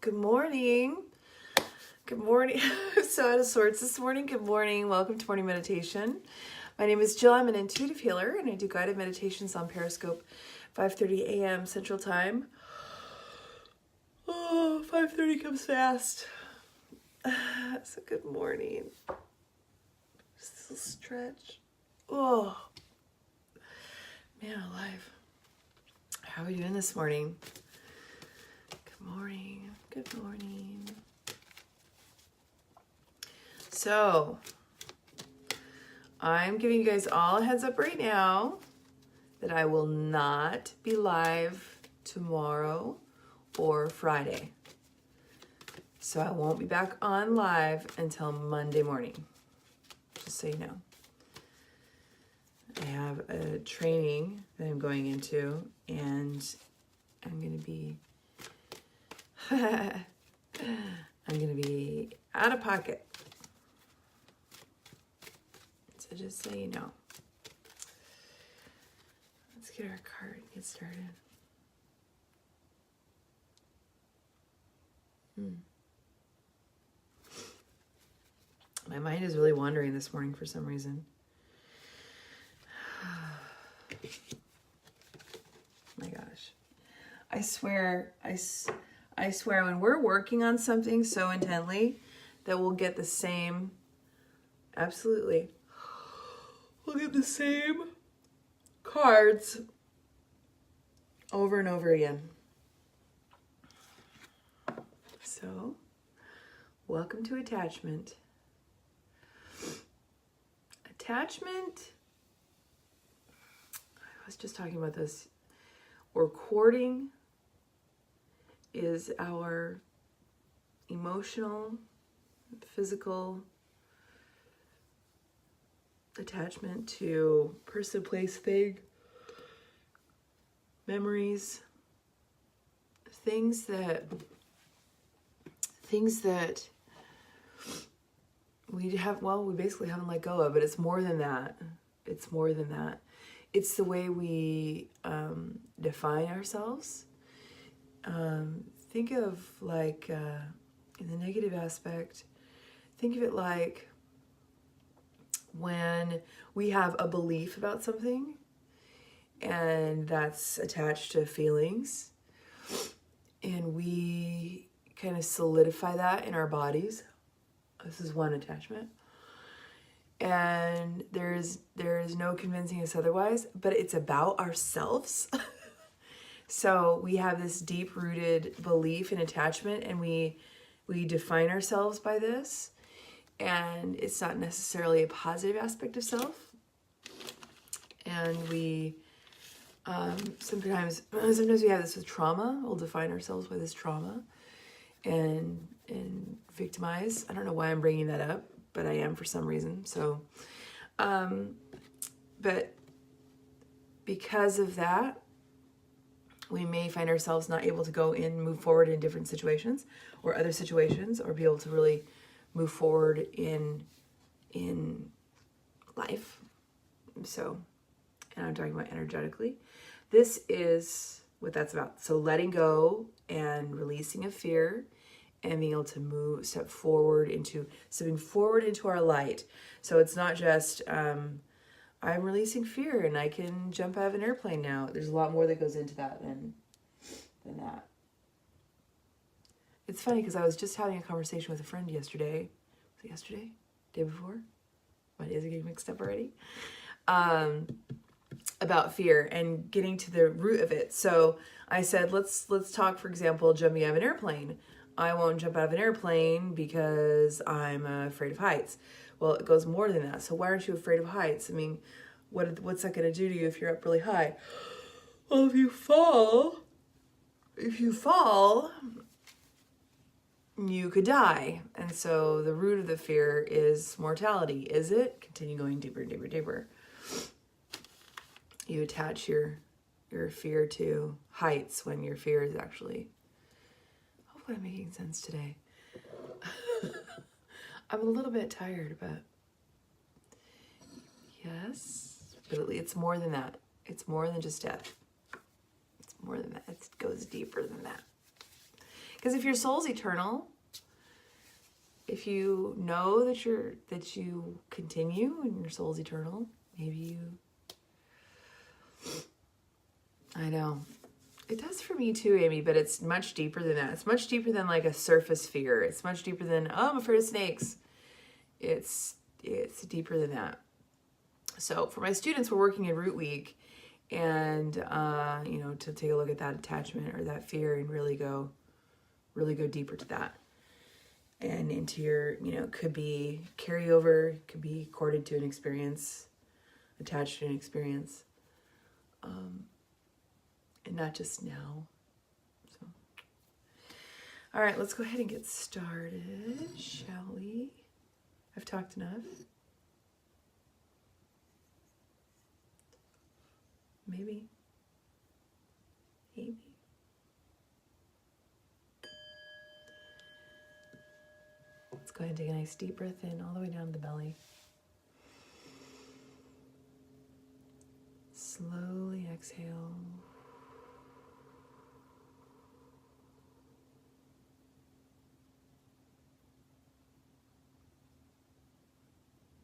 Good morning. Good morning. I'm so out of sorts this morning. Good morning. Welcome to morning meditation. My name is Jill. I'm an intuitive healer and I do guided meditations on Periscope, 5:30 a.m. Central Time. Oh, 5:30 comes fast. So good morning. Just a little stretch. Oh, man alive. How are we doing this morning? Good morning. Good morning. So, I'm giving you guys all a heads up right now that I will not be live tomorrow or Friday. So I won't be back on live until Monday morning, just so you know. I have a training that I'm going into and I'm going to be out of pocket. So just so you know. Let's get our card and get started. My mind is really wandering this morning for some reason. My gosh. I swear when we're working on something so intently that we'll get the same, absolutely, we'll get the same cards over and over again. So, welcome to attachment. Attachment, I was just talking about this, or courting is our emotional, physical attachment to person, place, thing, memories, things that we basically haven't let go of, but it's more than that. It's more than that. It's the way we define ourselves. Think of like, in the negative aspect, think of it like when we have a belief about something and that's attached to feelings and we kind of solidify that in our bodies. This is one attachment. And there is no convincing us otherwise, but it's about ourselves. So we have this deep-rooted belief and attachment, and we define ourselves by this. And it's not necessarily a positive aspect of self. And we sometimes we have this with trauma. We'll define ourselves by this trauma and victimize. I don't know why I'm bringing that up, but I am for some reason. So, but because of that, we may find ourselves not able to go in, move forward in different situations or other situations, or be able to really move forward in life. So, and I'm talking about energetically. This is what that's about. So letting go and releasing of fear and being able to stepping forward into our light. So it's not just, I'm releasing fear and I can jump out of an airplane now. There's a lot more that goes into that than that. It's funny because I was just having a conversation with a friend yesterday. Was it yesterday? Day before? My days are getting mixed up already. About fear and getting to the root of it. So I said, let's talk, for example, jumping out of an airplane. I won't jump out of an airplane because I'm afraid of heights. Well, it goes more than that. So why aren't you afraid of heights? I mean, what's that going to do to you if you're up really high? Well, if you fall, you could die. And so the root of the fear is mortality. Is it? Continue going deeper, deeper, deeper. You attach your fear to heights when your fear is actually... Hopefully I'm making sense today. I'm a little bit tired, but yes, but it's more than that. It's more than just death. It's more than that. It goes deeper than that. Because if your soul's eternal, if you know that you continue and your soul's eternal, maybe you, I know. It does for me too, Amy, but it's much deeper than that. It's much deeper than like a surface fear. It's much deeper than, oh, I'm afraid of snakes. It's deeper than that. So for my students, we're working in Root Week, and to take a look at that attachment or that fear and really go deeper to that. And into your, could be carryover, could be corded to an experience, attached to an experience. And not just now. So, all right, let's go ahead and get started, shall we? I've talked enough. Maybe. Let's go ahead and take a nice deep breath in all the way down to the belly. Slowly exhale.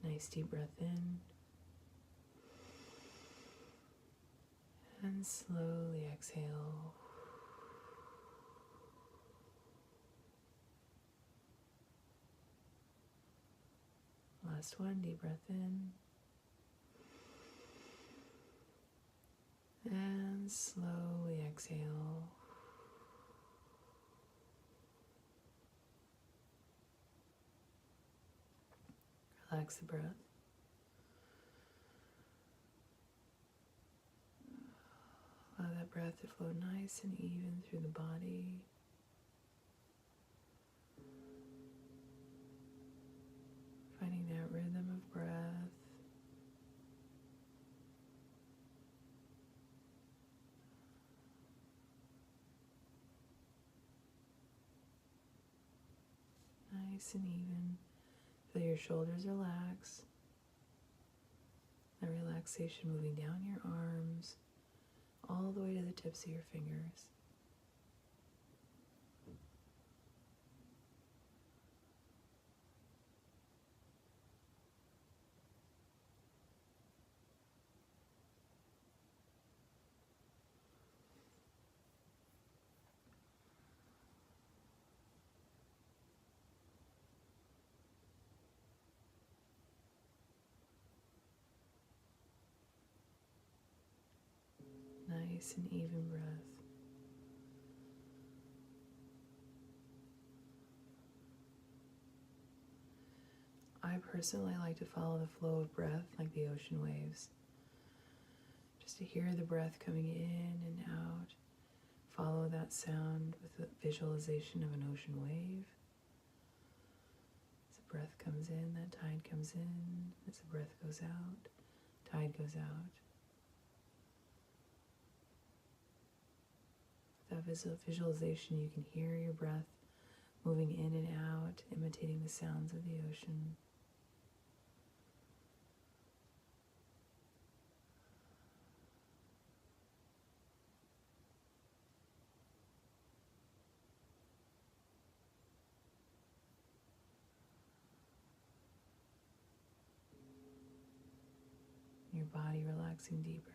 Nice deep breath in. And slowly exhale. Last one, deep breath in. And slowly exhale. Relax the breath. Allow that breath to flow nice and even through the body. Finding that rhythm of breath. Nice and even. Feel your shoulders relax. The relaxation moving down your arms, all the way to the tips of your fingers. Nice and even breath. I personally like to follow the flow of breath like the ocean waves. Just to hear the breath coming in and out. Follow that sound with a visualization of an ocean wave. As the breath comes in, that tide comes in. As the breath goes out, tide goes out. With that visualization, you can hear your breath moving in and out, imitating the sounds of the ocean. Your body relaxing deeper.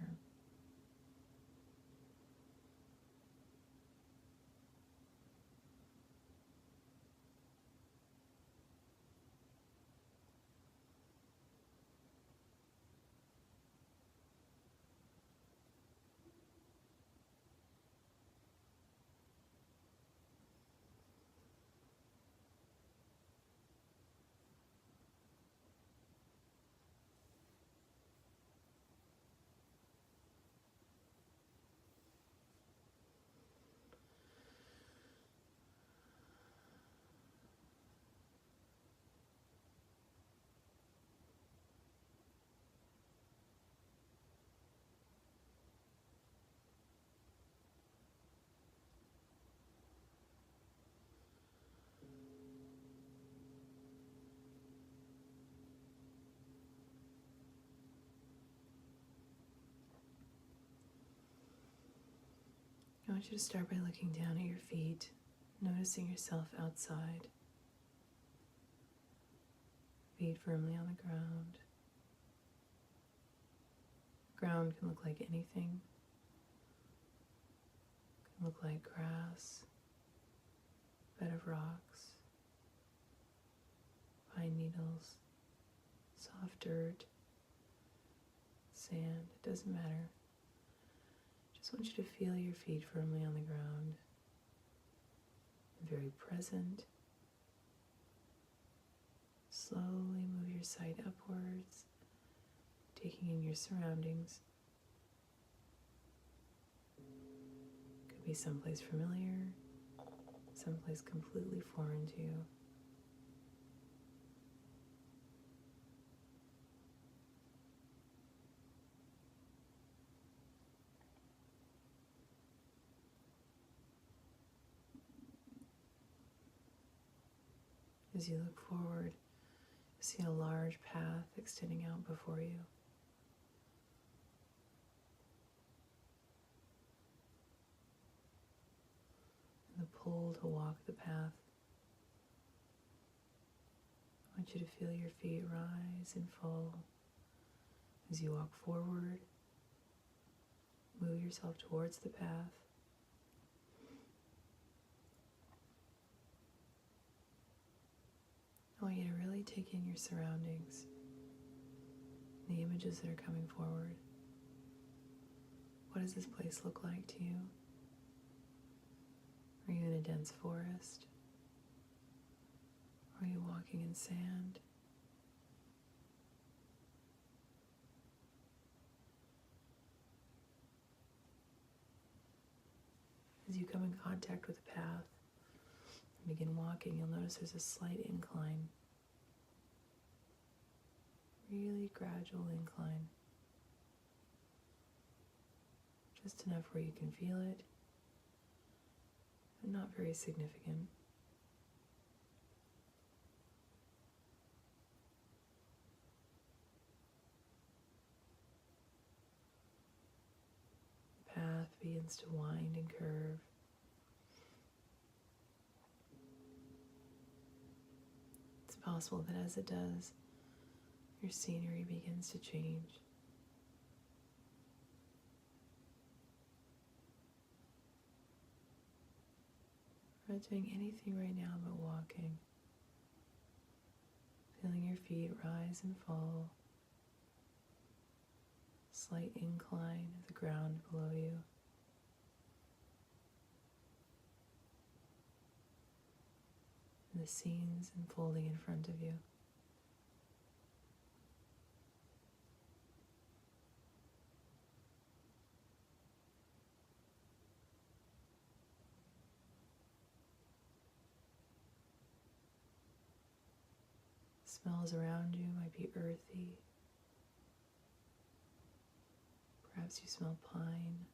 I want you to start by looking down at your feet, noticing Noticing yourself outside, feet firmly on the ground. Ground can look like anything. It can look like grass, bed of rocks, pine needles, soft dirt, sand. It doesn't matter. Just want you to feel your feet firmly on the ground. Very present. Slowly move your sight upwards, taking in your surroundings. Could be someplace familiar, someplace completely foreign to you. As you look forward, you see a large path extending out before you. And the pull to walk the path. I want you to feel your feet rise and fall as you walk forward. Move yourself towards the path. I want you to really take in your surroundings, the images that are coming forward. What does this place look like to you? Are you in a dense forest? Are you walking in sand? As you come in contact with the path and begin walking, you'll notice there's a slight incline. Really gradual incline. Just enough where you can feel it, but not very significant. The path begins to wind and curve. It's possible that as it does, your scenery begins to change. We're not doing anything right now but walking. Feeling your feet rise and fall. Slight incline of the ground below you. And the scenes unfolding in front of you. Smells around you might be earthy. Perhaps you smell pine,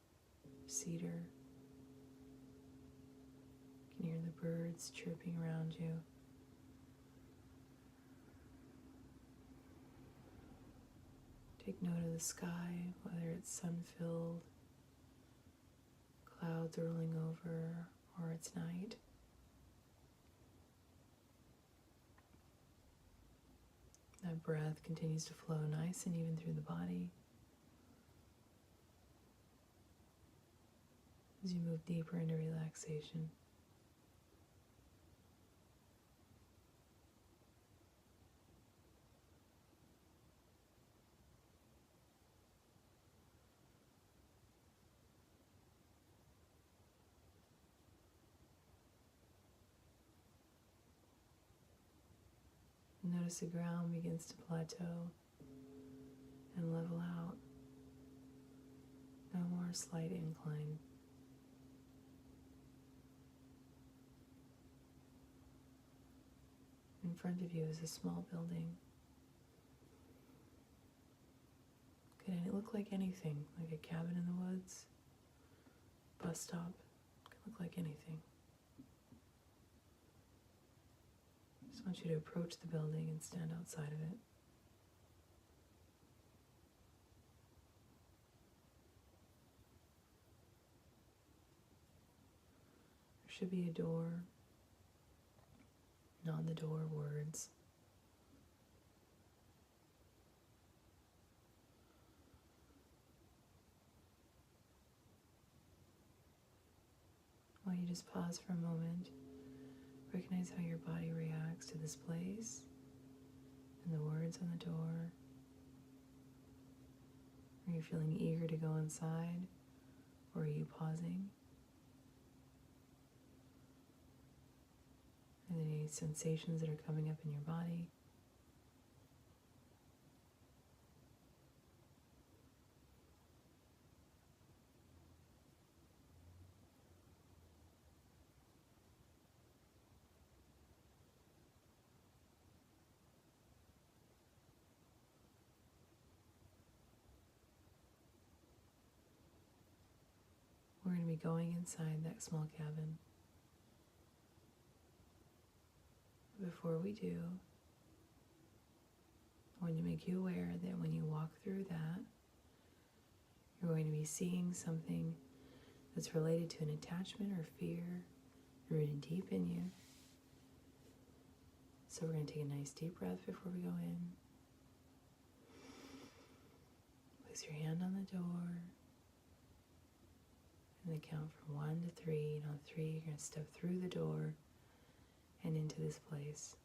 cedar. You can hear the birds chirping around you. Take note of the sky, whether it's sun-filled, clouds rolling over, or it's night. That breath continues to flow nice and even through the body. As you move deeper into relaxation. Notice the ground begins to plateau and level out. No more slight incline. In front of you is a small building. Could it look like anything, like a cabin in the woods, bus stop? Could look like anything. Just want you to approach the building and stand outside of it. There should be a door and on the door words. While you just pause for a moment, recognize how your body reacts to this place and the words on the door. Are you feeling eager to go inside, or are you pausing? Are there any sensations that are coming up in your body? We're going to be going inside that small cabin. Before we do, I want to make you aware that when you walk through that, you're going to be seeing something that's related to an attachment or fear rooted deep in you. So we're going to take a nice deep breath before we go in. Place your hand on the door and then count from 1 to 3. And on 3, you're going to step through the door and into this place.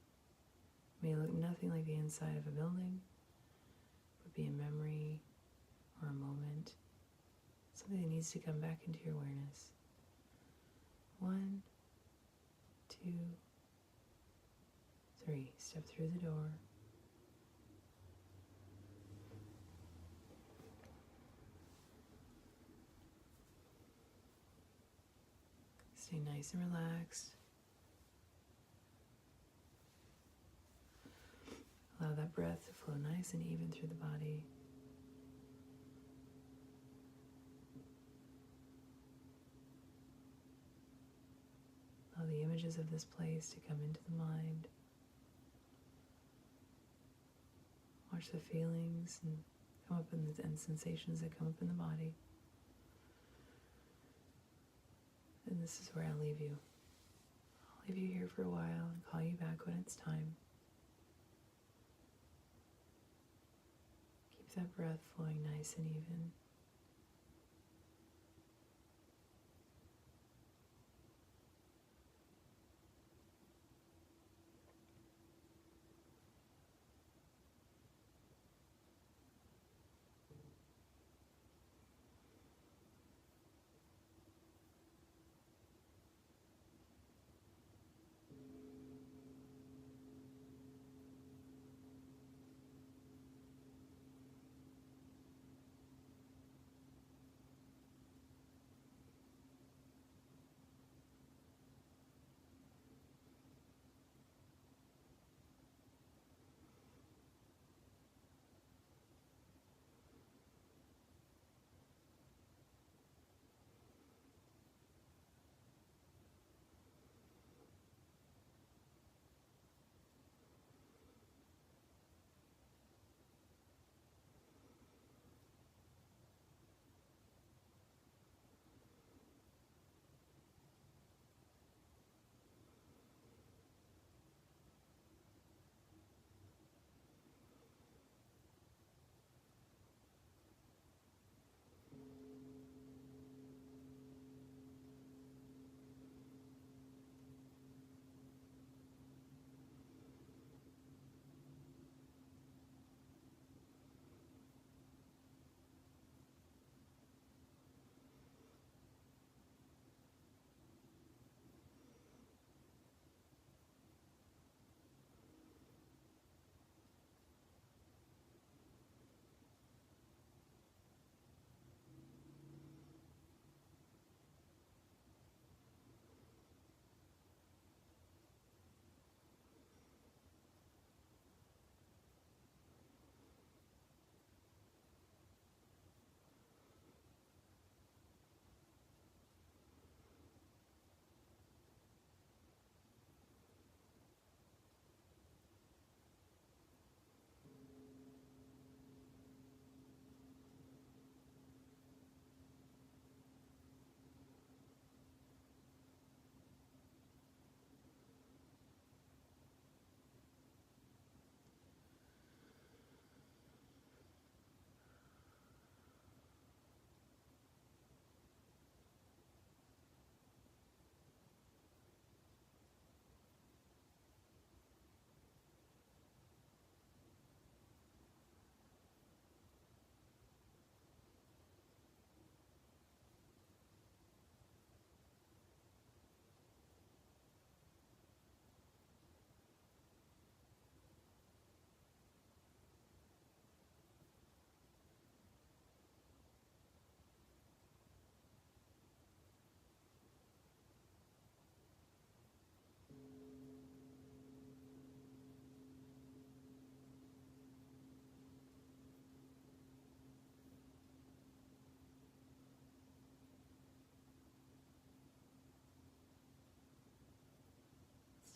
It may look nothing like the inside of a building, but be a memory or a moment, something that needs to come back into your awareness. 1, 2, 3. Step through the door. Stay nice and relaxed. Allow that breath to flow nice and even through the body. Allow the images of this place to come into the mind. Watch the feelings and come up and sensations that come up in the body. And this is where I'll leave you. I'll leave you here for a while and call you back when it's time. Keep that breath flowing nice and even.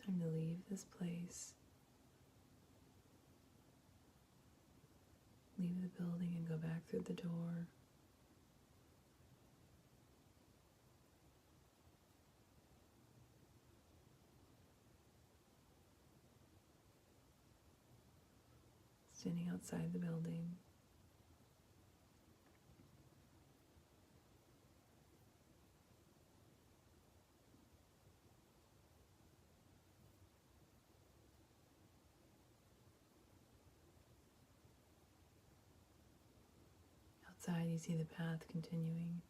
time to leave this place. Leave the building and go back through the door. Standing outside the building. Outside, you see the path continuing,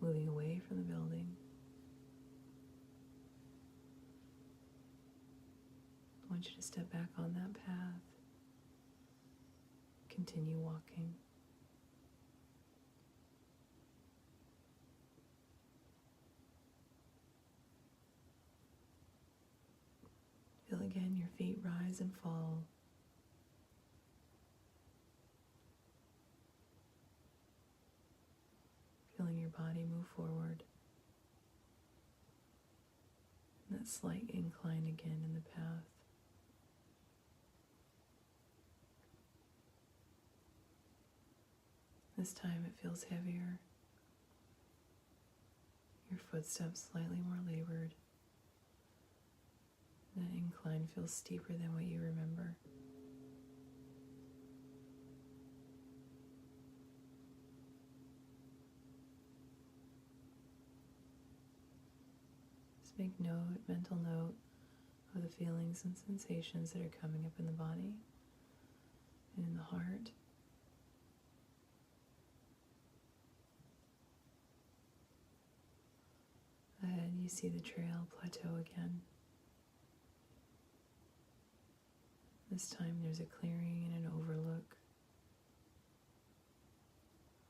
moving away from the building. I want you to step back on that path. Continue walking. Feel again your feet rise and fall. Feeling your body move forward. And that slight incline again in the path. This time it feels heavier. Your footsteps slightly more labored. That incline feels steeper than what you remember. Just make note, mental note, of the feelings and sensations that are coming up in the body and in the heart. Ahead, you see the trail plateau again. This time there's a clearing and an overlook.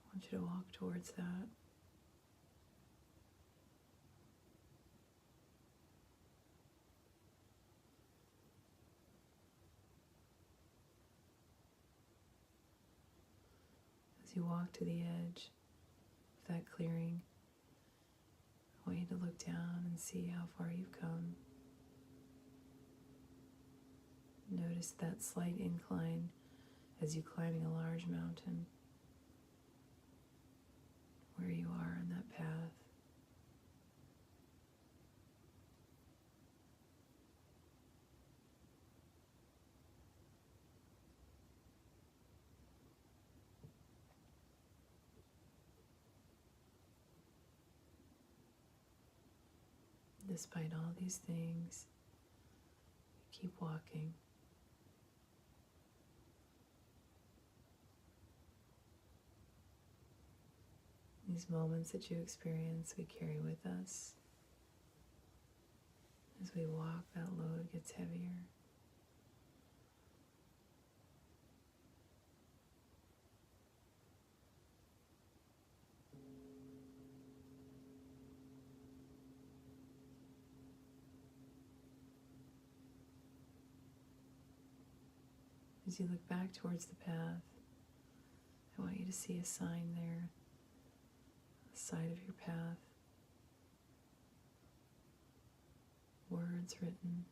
I want you to walk towards that. As you walk to the edge of that clearing, I want you to look down and see how far you've come. Notice that slight incline as you climbing a large mountain, where you are on that path. Despite all these things, you keep walking. These moments that you experience, we carry with us. As we walk, that load gets heavier. As you look back towards the path, I want you to see a sign there, on the side of your path. Words written,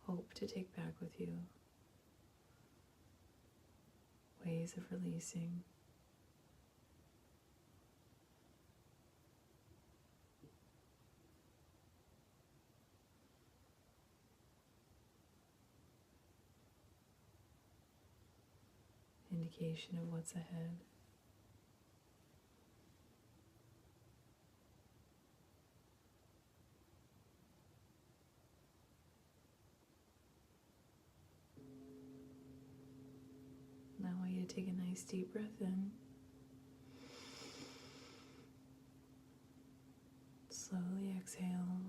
hope to take back with you, ways of releasing. Indication of what's ahead. Now I want you to take a nice deep breath in. Slowly exhale.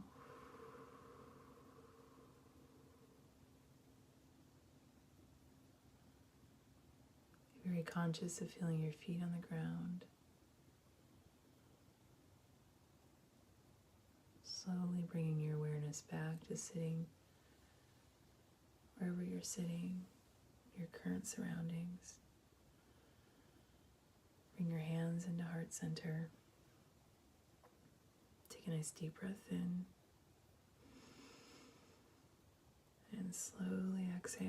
Be very conscious of feeling your feet on the ground. Slowly bringing your awareness back to sitting wherever you're sitting, your current surroundings. Bring your hands into heart center. Take a nice deep breath in. And slowly exhale.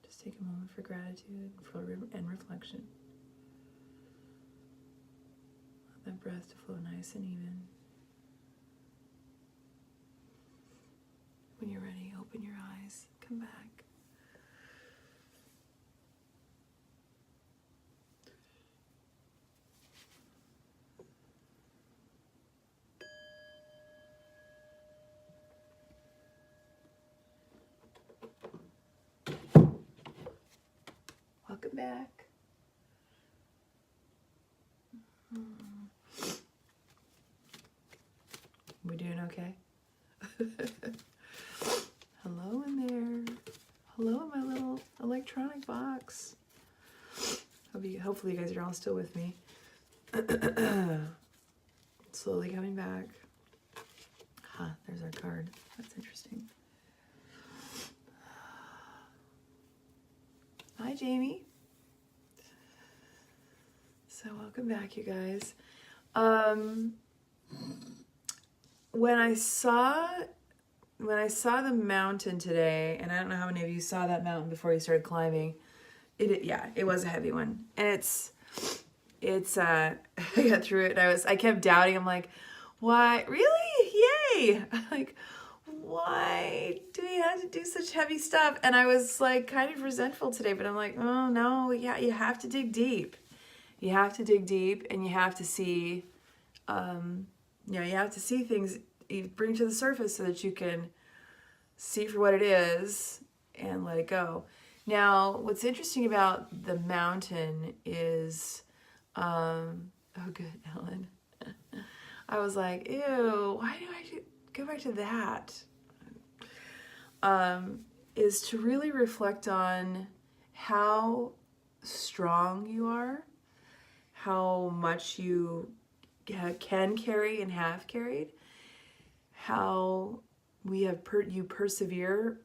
Just take a moment for gratitude and reflection. Let that breath to flow nice and even. When you're ready, open your eyes, come back. Welcome back. We doing okay? Hello in there. Hello in my little electronic box. Hopefully you guys are all still with me. Slowly coming back. There's our card. That's interesting. Hi, Jamie. So welcome back, you guys. When I saw the mountain today, and I don't know how many of you saw that mountain before you started climbing, it was a heavy one. And it's I got through it and I kept doubting. I'm like, why? Really? Yay! Like, why do we have to do such heavy stuff? And I was like kind of resentful today, but I'm like, oh no, yeah, you have to dig deep. You have to dig deep, and you have to see, you have to see things you bring to the surface so that you can see for what it is and let it go. Now, what's interesting about the mountain is, oh good, Ellen. I was like, ew, why do I go back to that? Is to really reflect on how strong you are, how much you can carry and have carried, how we have you persevere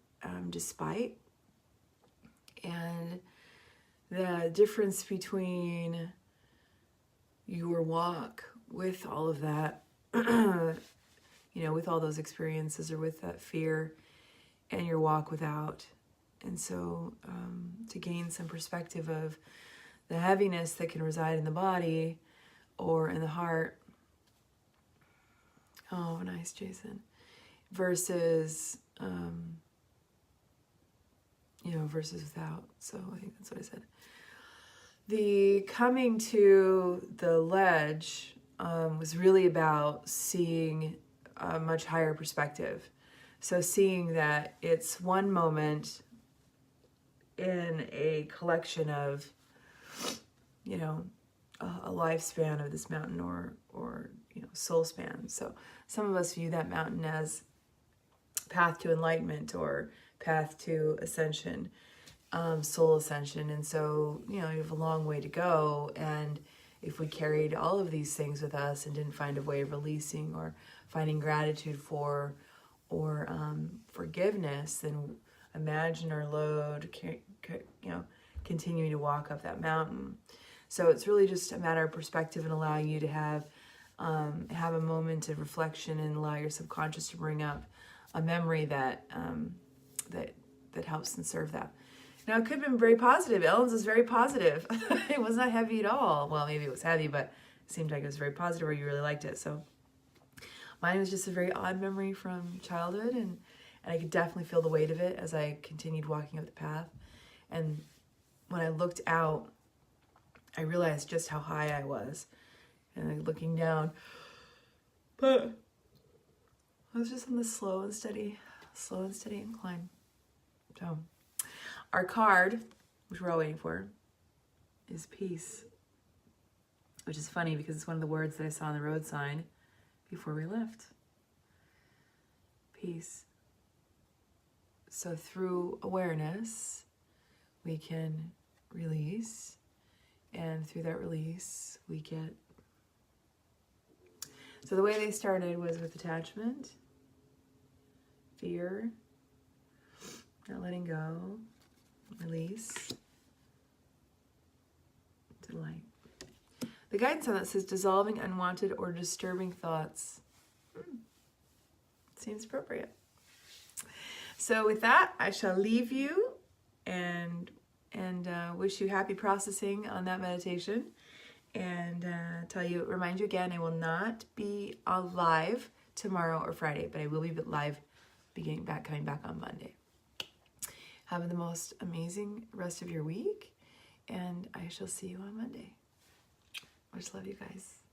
despite, and the difference between your walk with all of that, with all those experiences or with that fear, and your walk without. And so to gain some perspective of the heaviness that can reside in the body or in the heart. Oh, nice, Jason. Versus, versus without. So I think that's what I said. The coming to the ledge was really about seeing a much higher perspective. So seeing that it's one moment in a collection of, a lifespan of this mountain or soul span. So some of us view that mountain as path to enlightenment or path to ascension, soul ascension. And so, you have a long way to go. And if we carried all of these things with us and didn't find a way of releasing or finding gratitude for or forgiveness, then imagine our load, continuing to walk up that mountain. So it's really just a matter of perspective and allowing you to have a moment of reflection and allow your subconscious to bring up a memory that helps and serve that. Now, it could have been very positive. Ellen's is very positive. It was not heavy at all. Well, maybe it was heavy, but it seemed like it was very positive or you really liked it. So mine was just a very odd memory from childhood, and I could definitely feel the weight of it as I continued walking up the path. And when I looked out, I realized just how high I was. And looking down, but I was just on this slow and steady incline. So our card, which we're all waiting for, is peace. Which is funny because it's one of the words that I saw on the road sign before we left. Peace. So through awareness, we can release. And through that release, we get... So the way they started was with attachment, fear, not letting go, release, delight. The guidance on that says dissolving unwanted or disturbing thoughts. Seems appropriate. So with that, I shall leave you and wish you happy processing on that meditation. And remind you again, I will not be live tomorrow or Friday, but I will be live coming back on Monday. Have the most amazing rest of your week, and I shall see you on Monday. I just love you guys.